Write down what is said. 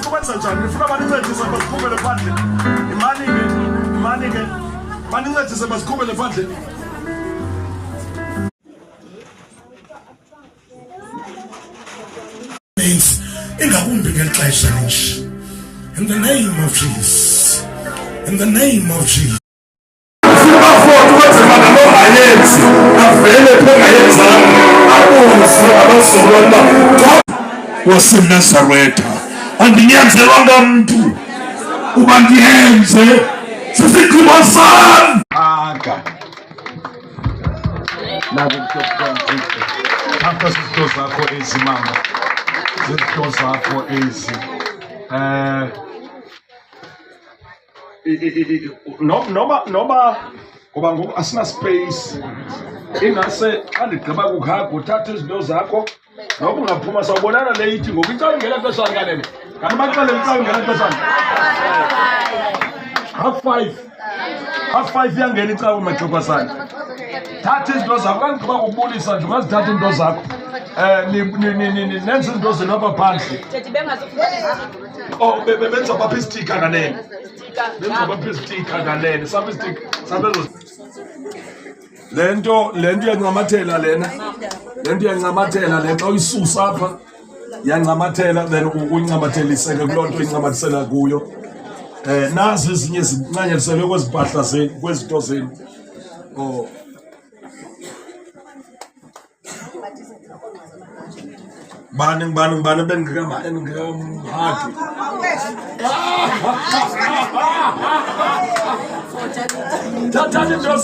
ukwenza njani? Nifuna banincedise basikhubele phandle. Imani ke. Banincedise basikhubele phandle. Ingakumbi ngeli xesha nje. In the name of Jesus. In the name of Jesus. waseNazaretha andinyanzelwanga mntu uba ndiyenze sisigqibo sam Aga apha zizito zakho ezi mama, zizito zakho ezi noba ngoba ngoku asina space, ingase xa ndigqiba kukhapha uthathe izinto zakho noba ungaphuma sawubonana leyithi ngoku icawa ingena xeshani kanene kanti baxelele icawa ingena xeshani half five iyangena icawa maxekwasana. Thatha izinto zakho xa ndigqiba kukubulisa nje ungazithatha izinto zakho nenze izinto zenu apha phandle. Oh, benza bapha istika kanene, benza bapha istika kanene, sapha istika sabezo. Le nto iyancamathela lena, le nto iyancamathela le xa uyisusa apha iyancamathela then uyincamatheliseke kuloo nto incamathisela kuyo. Nazi ezinye zincanyatheliselwe kwezi mpahla zenu, kwezi zinto zenu. Oh. Bani bengikamhadi. Thatha into